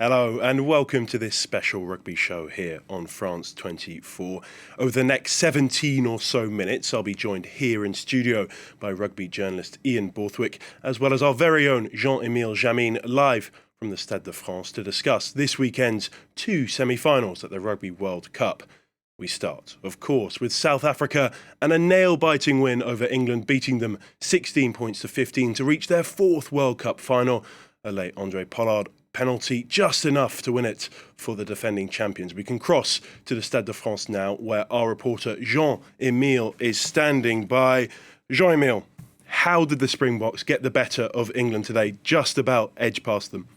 Hello and welcome to this special rugby show here on France 24. Over the next 17 or so minutes, I'll be joined here in studio by rugby journalist Ian Borthwick, as well as our very own Jean-Emile Jamin, live from the Stade de France to discuss this weekend's two semi-finals at the Rugby World Cup. We start, of course, with South Africa and a nail-biting win over England, beating them 16 points to 15 to reach their fourth World Cup final. A late Andre Pollard penalty, just enough to win it for the defending champions. We can cross to the Stade de France now, where our reporter Jean-Emile is standing by. Jean-Emile, how did the Springboks get the better of England today, just about edge past them?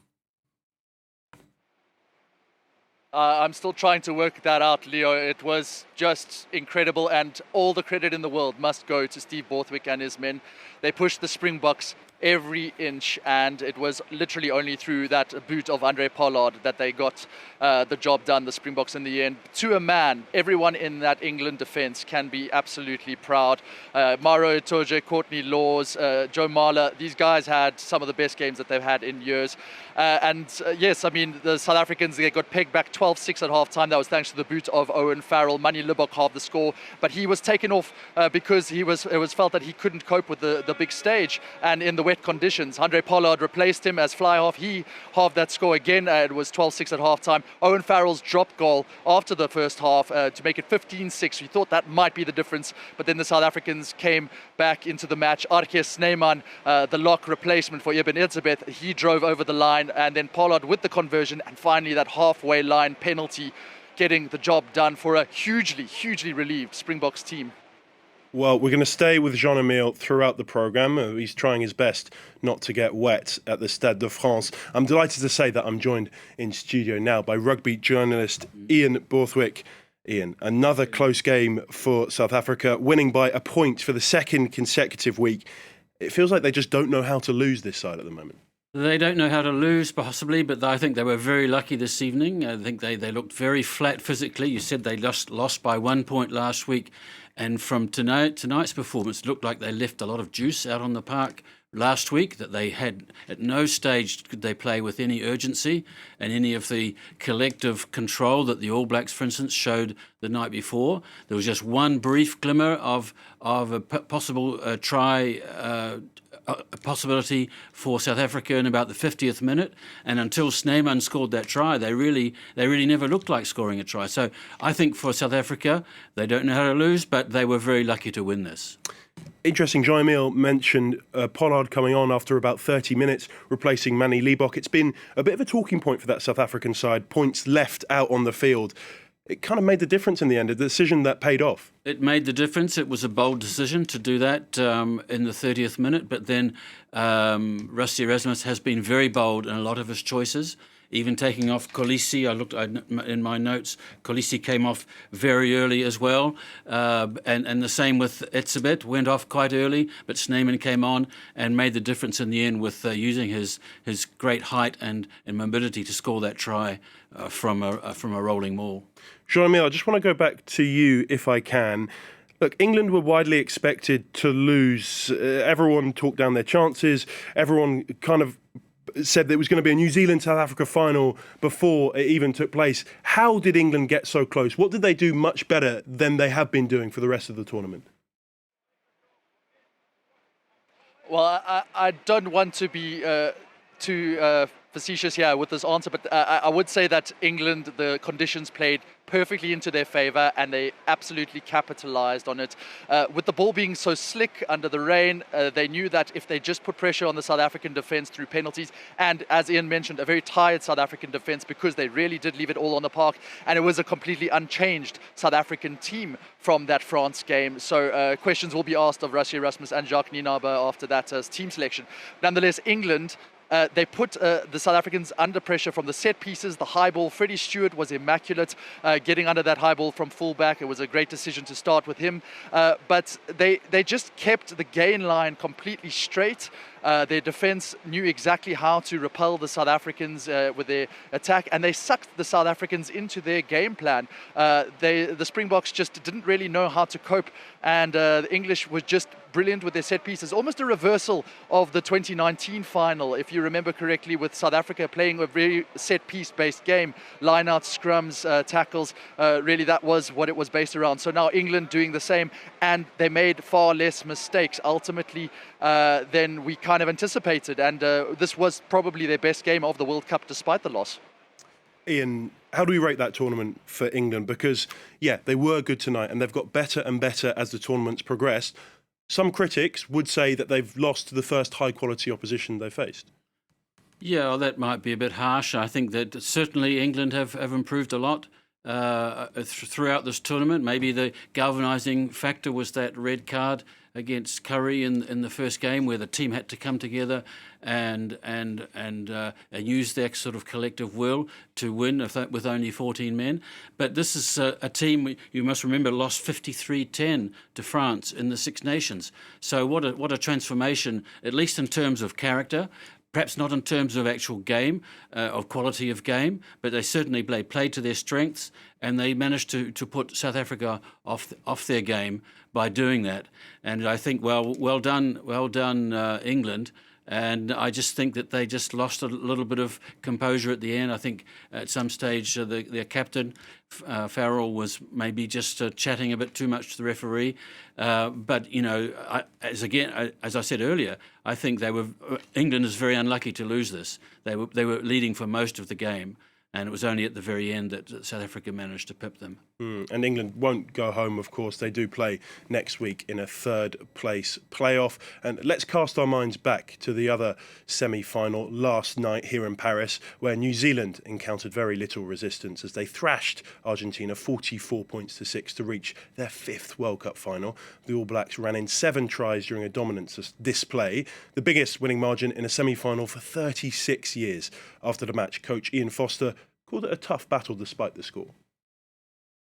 I'm still trying to work that out, Leo. It was just incredible, and all the credit in the world must go to Steve Borthwick and his men. They pushed the Springboks every inch, and it was literally only through that boot of Andre Pollard that they got the job done, the Springboks in the end. To a man, everyone in that England defence can be absolutely proud. Maro Itoje, Courtney Laws, Joe Marler, these guys had some of the best games that they've had in years. Yes, I mean, the South Africans, they got pegged back 12-6 at half-time. That was thanks to the boot of Owen Farrell. Manny Libbok halved the score, but he was taken off because it was felt that he couldn't cope with the big stage and in the wet conditions. Andre Pollard replaced him as fly half. He halved that score again. It was 12-6 at half-time. Owen Farrell's drop goal after the first half to make it 15-6. We thought that might be the difference, but then the South Africans came back into the match. Arke Snyman, the lock replacement for Ibn Elizabeth, he drove over the line, and then Pollard with the conversion, and finally that halfway line penalty, getting the job done for a hugely relieved Springboks team. Well, we're going to stay with Jean-Emile throughout the programme. He's trying his best not to get wet at the Stade de France. I'm delighted to say that I'm joined in studio now by rugby journalist Ian Borthwick. Ian, another close game for South Africa, winning by a point for the second consecutive week. It feels like they just don't know how to lose this side at the moment. They don't know how to lose, possibly, but I think they were very lucky this evening. I think they looked very flat physically. You said they lost by 1 point last week, and from tonight's performance, it looked like they left a lot of juice out on the park last week, that they had at no stage could they play with any urgency and any of the collective control that the All Blacks, for instance, showed the night before. There was just one brief glimmer of a possible try, a possibility for South Africa in about the 50th minute, and until Snyman scored that try, they really never looked like scoring a try. So I think for South Africa, they don't know how to lose, but they were very lucky to win this. Interesting, Jean-Emile mentioned Pollard coming on after about 30 minutes, replacing Manny Libbok. It's been a bit of a talking point for that South African side, points left out on the field. It kind of made the difference in the end, a decision that paid off. It made the difference. It was a bold decision to do that in the 30th minute, but then Rusty Erasmus has been very bold in a lot of his choices. Even taking off Kolisi, I looked in my notes, Kolisi came off very early as well. And the same with Etzebeth, went off quite early, but Snyman came on and made the difference in the end with using his great height and mobility to score that try from a rolling maul. Jean-Emile, I just want to go back to you if I can. Look, England were widely expected to lose. Everyone talked down their chances. Everyone kind of said that it was going to be a New Zealand-South Africa final before it even took place. How did England get so close? What did they do much better than they have been doing for the rest of the tournament? Well, I don't want to be too facetious here with this answer, but I would say that England, the conditions played perfectly into their favour, and they absolutely capitalised on it. With the ball being so slick under the rain, they knew that if they just put pressure on the South African defence through penalties, and as Ian mentioned, a very tired South African defence, because they really did leave it all on the park, and it was a completely unchanged South African team from that France game. So questions will be asked of Rassie Erasmus and Jacques Nienaber after that team selection. Nonetheless, England, they put the South Africans under pressure from the set pieces, the high ball. Freddie Stewart was immaculate getting under that high ball from fullback. It was a great decision to start with him. But they just kept the gain line completely straight. Their defence knew exactly how to repel the South Africans with their attack, and they sucked the South Africans into their game plan. The Springboks just didn't really know how to cope, and the English was just brilliant with their set pieces, almost a reversal of the 2019 final, if you remember correctly, with South Africa playing a very set piece based game, line out, scrums, tackles. Really, that was what it was based around. So now England doing the same, and they made far less mistakes ultimately than we kind of anticipated, and this was probably their best game of the World Cup despite the loss. Ian, how do we rate that tournament for England? Because, yeah, they were good tonight and they've got better and better as the tournament's progressed. Some critics would say that they've lost to the first high-quality opposition they faced. Yeah, well, that might be a bit harsh. I think that certainly England have improved a lot throughout this tournament. Maybe the galvanising factor was that red card against Curry in the first game, where the team had to come together and use their sort of collective will to win with only 14 men. But this is a team, you must remember, lost 53-10 to France in the Six Nations. So what a transformation, at least in terms of character. Perhaps not in terms of actual game, of quality of game, but they certainly played to their strengths, and they managed to put South Africa off their game by doing that. And I think, well done, England. And I just think that they just lost a little bit of composure at the end. I think at some stage their captain, Farrell, was maybe just chatting a bit too much to the referee. But, you know, as I said earlier, I think England is very unlucky to lose this. They were leading for most of the game, and it was only at the very end that South Africa managed to pip them. And England won't go home, of course. They do play next week in a third-place playoff. And let's cast our minds back to the other semi-final last night here in Paris, where New Zealand encountered very little resistance as they thrashed Argentina 44 points to 6 to reach their 5th World Cup final. The All Blacks ran in 7 tries during a dominance display, the biggest winning margin in a semi-final for 36 years. After the match, coach Ian Foster called it a tough battle despite the score.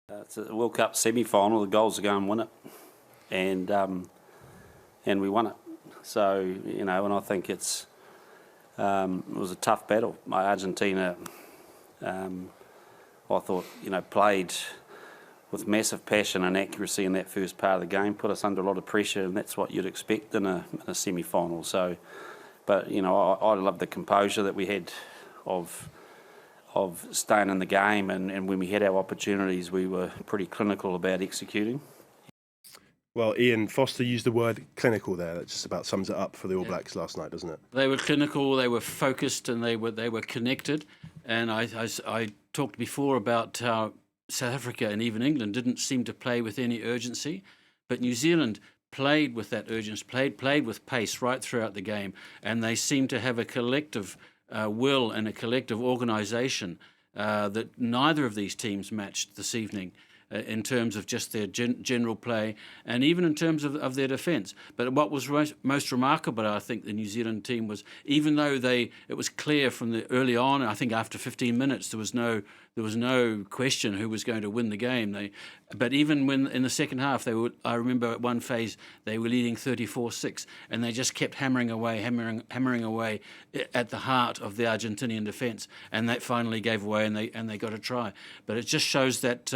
It's a World Cup semi-final. The goals to go and win it, and we won it. So, you know, and I think it was a tough battle. Argentina, I thought, you know, played with massive passion and accuracy in that first part of the game, put us under a lot of pressure, and that's what you'd expect in a semi-final. So, but you know, I love the composure that we had of staying in the game, and when we had our opportunities, we were pretty clinical about executing. Well, Ian, Foster used the word clinical there. That just about sums it up for the All Blacks last night, doesn't it? They were clinical, they were focused, and they were connected. And I talked before about how South Africa and even England didn't seem to play with any urgency, but New Zealand played with that urgency, played with pace right throughout the game, and they seemed to have a collective will and a collective organisation that neither of these teams matched this evening in terms of just their general play and even in terms of their defence. But what was most remarkable, I think, the New Zealand team was, even though it was clear from the early on, I think after 15 minutes, there was no question who was going to win the game. But even when in the second half, I remember at one phase they were leading 34-6, and they just kept hammering away at the heart of the Argentinian defence, and that finally gave away, and they got a try. But it just shows that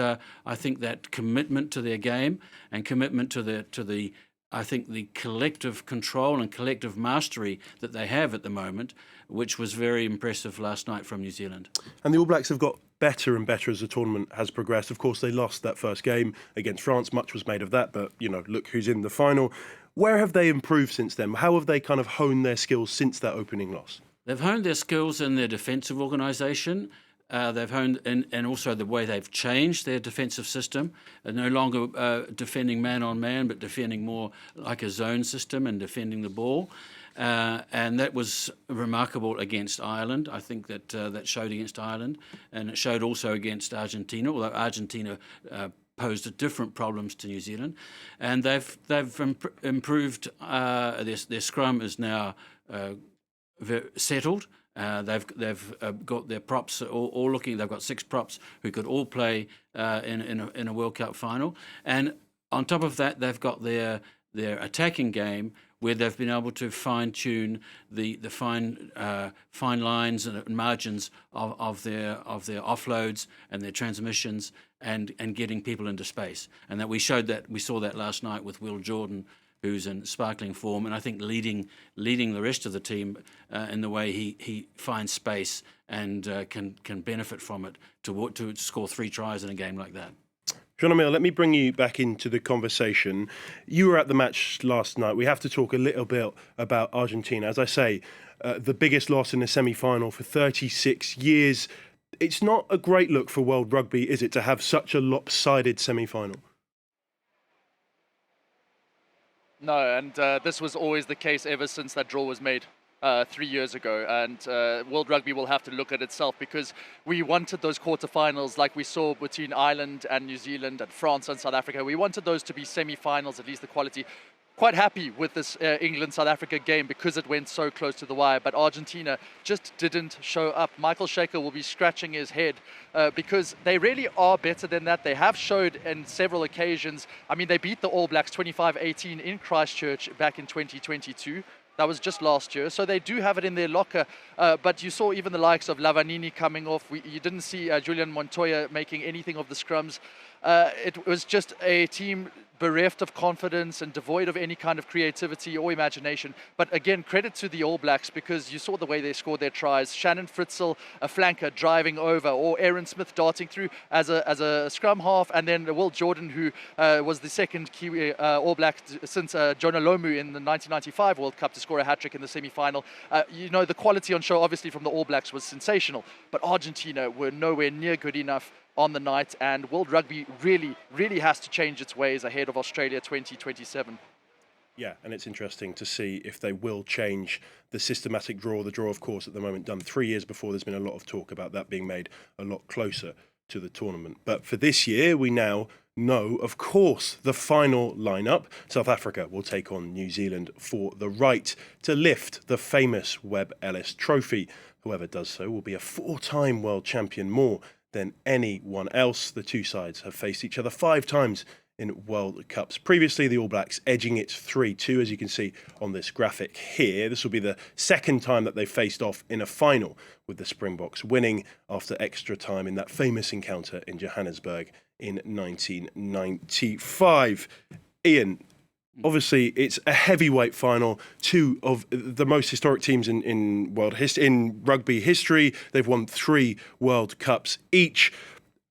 I think that commitment to their game and commitment to the I think the collective control and collective mastery that they have at the moment, which was very impressive last night from New Zealand. And the All Blacks have got better and better as the tournament has progressed. Of course, they lost that first game against France. Much was made of that, but, you know, look who's in the final. Where have they improved since then? How have they kind of honed their skills since that opening loss? They've honed their skills in their defensive organisation. They've honed and also the way they've changed their defensive system, no longer defending man on man, but defending more like a zone system and defending the ball. And that was remarkable against Ireland. I think that showed against Ireland, and it showed also against Argentina, although Argentina posed different problems to New Zealand. And they've improved. Their scrum is now settled. They've got their props all looking. They've got 6 props who could all play in a World Cup final, and on top of that, they've got their their attacking game, where they've been able to fine-tune the fine lines and margins of their offloads and their transmissions and getting people into space. And that we saw that last night with Will Jordan, who's in sparkling form, and I think leading the rest of the team in the way he finds space and can benefit from it to score 3 tries in a game like that. Jean-Emile, let me bring you back into the conversation. You were at the match last night. We have to talk a little bit about Argentina. As I say, the biggest loss in the semi-final for 36 years. It's not a great look for World Rugby, is it, to have such a lopsided semi-final? No, and this was always the case ever since that draw was made 3 years ago. And World Rugby will have to look at itself, because we wanted those quarterfinals like we saw between Ireland and New Zealand and France and South Africa. We wanted those to be semi-finals, at least the quality. Quite happy with this England-South Africa game because it went so close to the wire, but Argentina just didn't show up. Michael Shaker will be scratching his head because they really are better than that. They have showed in several occasions. I mean, they beat the All Blacks 25-18 in Christchurch back in 2022. That was just last year. So they do have it in their locker. But you saw even the likes of Lavanini coming off. You didn't see Julian Montoya making anything of the scrums. It was just a team bereft of confidence and devoid of any kind of creativity or imagination. But again, credit to the All Blacks, because you saw the way they scored their tries. Shannon Fritzl, a flanker, driving over, or Aaron Smith darting through as a scrum half, and then Will Jordan, who was the second Kiwi All Black since Jonah Lomu in the 1995 World Cup to score a hat-trick in the semi-final. The quality on show, obviously, from the All Blacks was sensational, but Argentina were nowhere near good enough on the night, and World Rugby really has to change its ways ahead of Australia 2027. Yeah, and it's interesting to see if they will change the systematic draw. The draw, of course, at the moment done 3 years before. There's been a lot of talk about that being made a lot closer to the tournament. But for this year, we now know, of course, the final lineup. South Africa will take on New Zealand for the right to lift the famous Webb Ellis Trophy. Whoever does so will be a 4-time world champion, more than anyone else. The two sides have faced each other 5 times in World Cups. Previously, the All Blacks edging it 3-2, as you can see on this graphic here. This will be the second time that they faced off in a final, with the Springboks winning after extra time in that famous encounter in Johannesburg in 1995. Ian, obviously, it's a heavyweight final. 2 of the most historic teams in rugby history. They've won 3 World Cups each.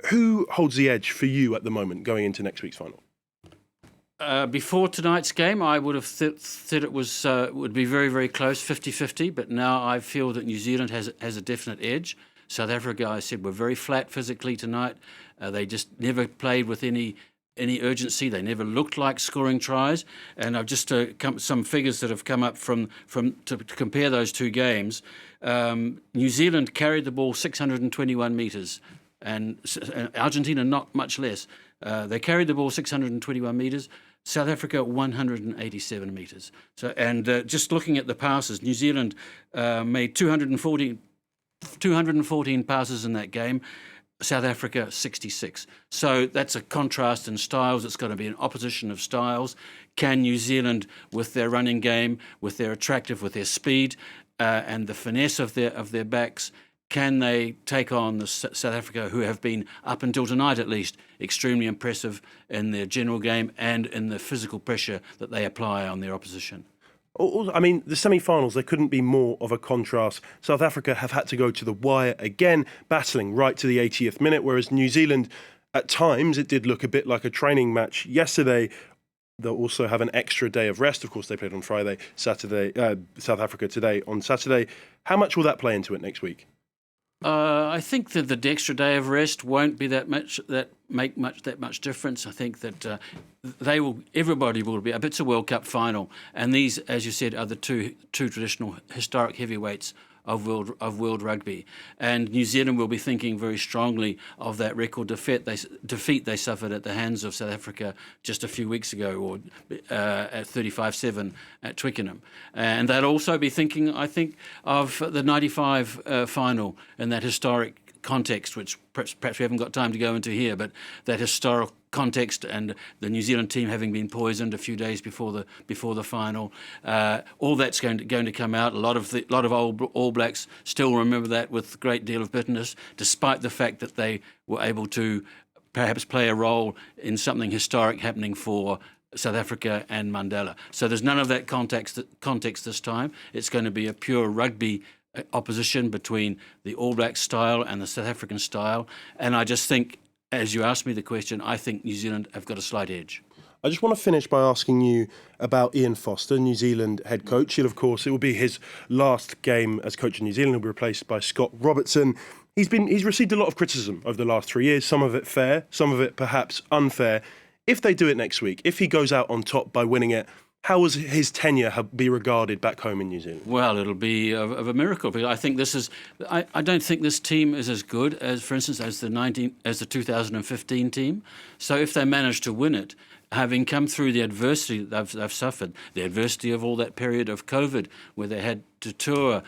Who holds the edge for you at the moment going into next week's final? Before tonight's game, I would have said it would be very, very close, 50-50. But now I feel that New Zealand has a definite edge. South Africa, I said, were very flat physically tonight. They just never played with any urgency. They never looked like scoring tries. And I've just some figures that have come up to compare those 2 games. New Zealand carried the ball 621 metres, and Argentina not much less. They carried the ball 621 metres. South Africa 187 metres. So, and just looking at the passes, New Zealand made 214 passes in that game. South Africa 66. So that's a contrast in styles. It's going to be an opposition of styles. Can New Zealand, with their running game, with their speed, and the finesse of their backs, can they take on the South Africa, who have been, up until tonight at least, extremely impressive in their general game and in the physical pressure that they apply on their opposition? I mean, the semi-finals, there couldn't be more of a contrast. South Africa have had to go to the wire again, battling right to the 80th minute, whereas New Zealand, at times, it did look a bit like a training match yesterday. They'll also have an extra day of rest. Of course, they played on Friday, Saturday, South Africa today on Saturday. How much will that play into it next week? I think that the extra day of rest won't be that much difference. I think that everybody will be. It's a World Cup final, and these, as you said, are the two traditional historic heavyweights of world rugby. And New Zealand will be thinking very strongly of that record defeat they suffered at the hands of South Africa just a few weeks ago, or at 35-7 at Twickenham. And they'll also be thinking, I think, of the 95 final in that historic context, which perhaps we haven't got time to go into here, but that historic context and the New Zealand team having been poisoned a few days before the final, all that's going to come out. A lot of All Blacks still remember that with a great deal of bitterness, despite the fact that they were able to perhaps play a role in something historic happening for South Africa and Mandela. So there's none of that context this time. It's going to be a pure rugby opposition between the All Black style and the South African style. And I just think, as you asked me the question, I think New Zealand have got a slight edge. I just want to finish by asking you about Ian Foster, New Zealand head coach. It will be his last game as coach of New Zealand. He'll be replaced by Scott Robertson. He's received a lot of criticism over the last 3 years, some of it fair, some of it perhaps unfair. If they do it next week, if he goes out on top by winning it, how will his tenure be regarded back home in New Zealand? Well, it'll be of a miracle, because I think this is. I don't think this team is as good as, for instance, as the 2015 team. So if they manage to win it, having come through the adversity they've suffered, the adversity of all that period of COVID, where they had to tour,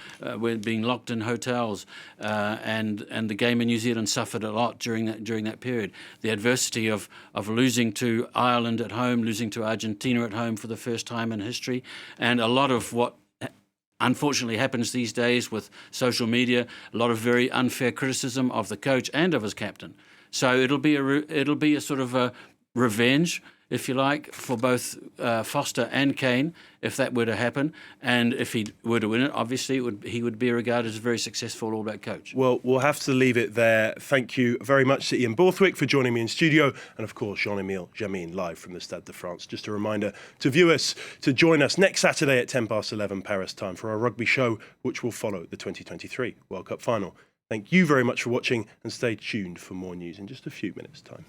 being locked in hotels, and the game in New Zealand suffered a lot during that period. The adversity of losing to Ireland at home, losing to Argentina at home for the first time in history, and a lot of what unfortunately happens these days with social media, a lot of very unfair criticism of the coach and of his captain. So it'll be a sort of a revenge, if you like, for both Foster and Kane, if that were to happen. And if he were to win it, obviously he would be regarded as a very successful All Black coach. Well, we'll have to leave it there. Thank you very much to Ian Borthwick for joining me in studio. And of course, Jean-Emile Jamin live from the Stade de France. Just a reminder to join us next Saturday at 11:10 Paris time for our rugby show, which will follow the 2023 World Cup final. Thank you very much for watching, and stay tuned for more news in just a few minutes' time.